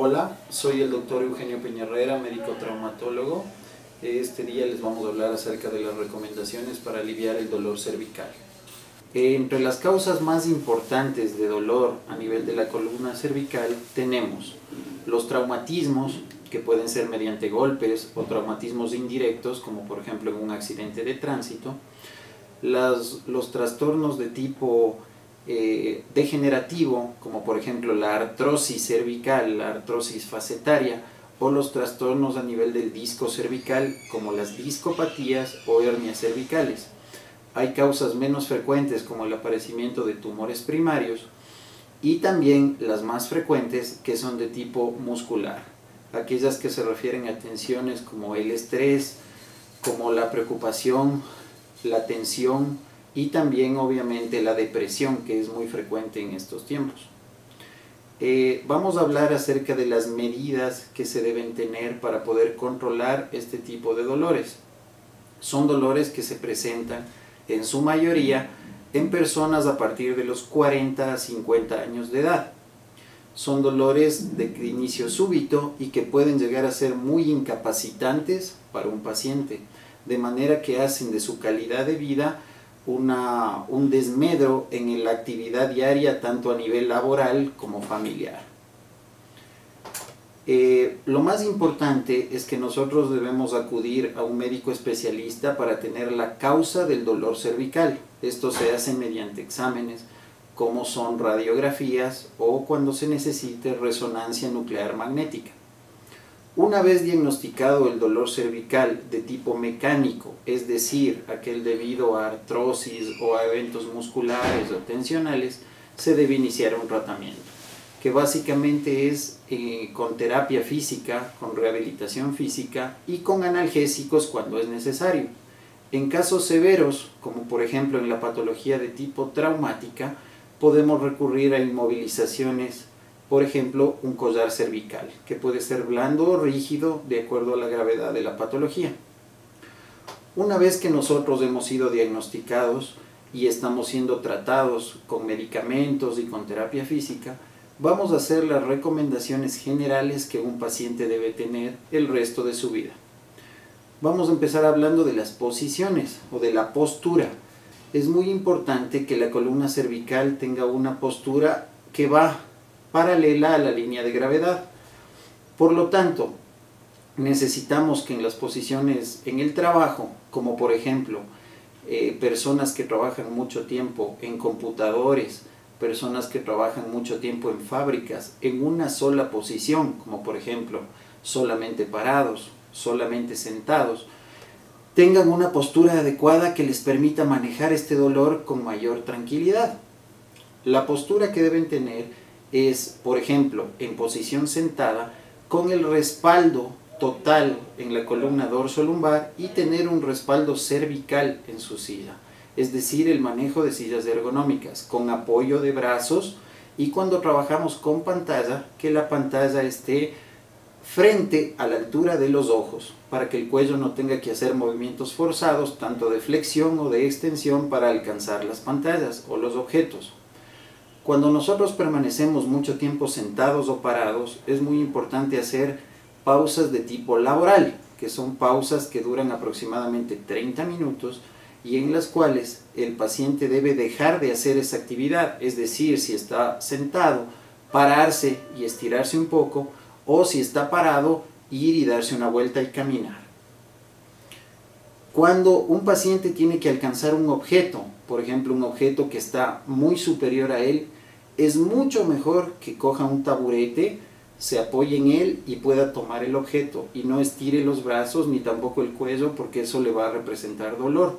Hola, soy el doctor Eugenio Peñarrera, médico traumatólogo. Este día les vamos a hablar acerca de las recomendaciones para aliviar el dolor cervical. Entre las causas más importantes de dolor a nivel de la columna cervical tenemos los traumatismos, que pueden ser mediante golpes o traumatismos indirectos, como por ejemplo en un accidente de tránsito, los trastornos de tipo degenerativo, como por ejemplo la artrosis cervical, la artrosis facetaria, o los trastornos a nivel del disco cervical, como las discopatías o hernias cervicales. Hay causas menos frecuentes como el aparecimiento de tumores primarios y también las más frecuentes, que son de tipo muscular, aquellas que se refieren a tensiones como el estrés, como la preocupación, la tensión y también obviamente la depresión, que es muy frecuente en estos tiempos. Vamos a hablar acerca de las medidas que se deben tener para poder controlar este tipo de dolores. Son dolores que se presentan en su mayoría en personas a partir de los 40 a 50 años de edad. Son dolores de inicio súbito y que pueden llegar a ser muy incapacitantes para un paciente, de manera que hacen de su calidad de vida un desmedro en la actividad diaria, tanto a nivel laboral como familiar. Lo más importante es que nosotros debemos acudir a un médico especialista para tener la causa del dolor cervical. Esto se hace mediante exámenes como son radiografías o cuando se necesite resonancia nuclear magnética. Una vez diagnosticado el dolor cervical de tipo mecánico, es decir, aquel debido a artrosis o a eventos musculares o tensionales, se debe iniciar un tratamiento, que básicamente es con terapia física, con rehabilitación física y con analgésicos cuando es necesario. En casos severos, como por ejemplo en la patología de tipo traumática, podemos recurrir a inmovilizaciones. Por ejemplo, un collar cervical, que puede ser blando o rígido de acuerdo a la gravedad de la patología. Una vez que nosotros hemos sido diagnosticados y estamos siendo tratados con medicamentos y con terapia física, vamos a hacer las recomendaciones generales que un paciente debe tener el resto de su vida. Vamos a empezar hablando de las posiciones o de la postura. Es muy importante que la columna cervical tenga una postura que va paralela a la línea de gravedad. Por lo tanto, necesitamos que en las posiciones en el trabajo, como por ejemplo personas que trabajan mucho tiempo en computadores, personas que trabajan mucho tiempo en fábricas, en una sola posición, como por ejemplo solamente parados, solamente sentados, tengan una postura adecuada que les permita manejar este dolor con mayor tranquilidad. La postura que deben tener es, por ejemplo, en posición sentada, con el respaldo total en la columna dorsolumbar y tener un respaldo cervical en su silla, es decir, el manejo de sillas ergonómicas, con apoyo de brazos, y cuando trabajamos con pantalla, que la pantalla esté frente a la altura de los ojos, para que el cuello no tenga que hacer movimientos forzados, tanto de flexión o de extensión, para alcanzar las pantallas o los objetos. Cuando nosotros permanecemos mucho tiempo sentados o parados, es muy importante hacer pausas de tipo laboral, que son pausas que duran aproximadamente 30 minutos y en las cuales el paciente debe dejar de hacer esa actividad, es decir, si está sentado, pararse y estirarse un poco, o si está parado, ir y darse una vuelta y caminar. Cuando un paciente tiene que alcanzar un objeto, por ejemplo un objeto que está muy superior a él, es mucho mejor que coja un taburete, se apoye en él y pueda tomar el objeto y no estire los brazos ni tampoco el cuello, porque eso le va a representar dolor.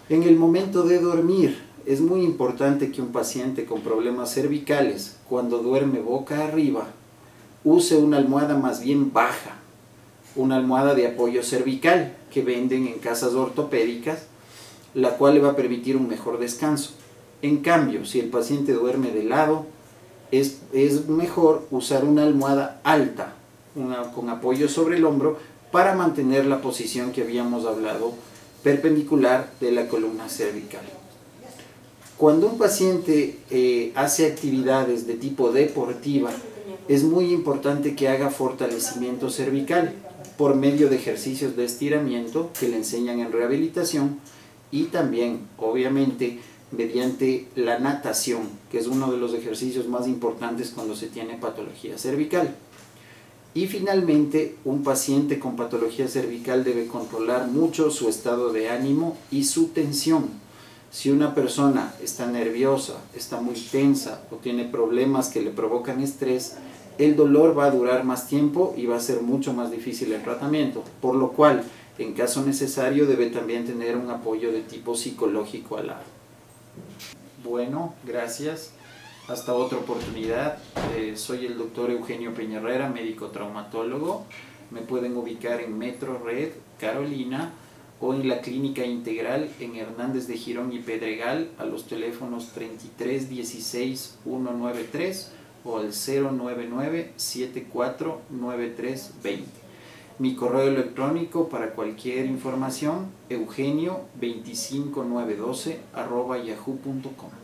En el momento de dormir es muy importante que un paciente con problemas cervicales, cuando duerme boca arriba, use una almohada más bien baja, una almohada de apoyo cervical que venden en casas ortopédicas, la cual le va a permitir un mejor descanso. En cambio, si el paciente duerme de lado, es mejor usar una almohada alta, con apoyo sobre el hombro, para mantener la posición que habíamos hablado, perpendicular de la columna cervical. Cuando un paciente hace actividades de tipo deportiva, es muy importante que haga fortalecimiento cervical por medio de ejercicios de estiramiento que le enseñan en rehabilitación y también, obviamente, mediante la natación, que es uno de los ejercicios más importantes cuando se tiene patología cervical. Y finalmente, un paciente con patología cervical debe controlar mucho su estado de ánimo y su tensión. Si una persona está nerviosa, está muy tensa o tiene problemas que le provocan estrés, el dolor va a durar más tiempo y va a ser mucho más difícil el tratamiento, por lo cual, en caso necesario, debe también tener un apoyo de tipo psicológico al lado. Bueno, gracias. Hasta otra oportunidad. Soy el doctor Eugenio Peñarrera, médico traumatólogo. Me pueden ubicar en Metro Red, Carolina, o en la Clínica Integral en Hernández de Girón y Pedregal a los teléfonos 33 16 193 o al 099 74 93 20. Mi correo electrónico para cualquier información, eugenio25912@yahoo.com.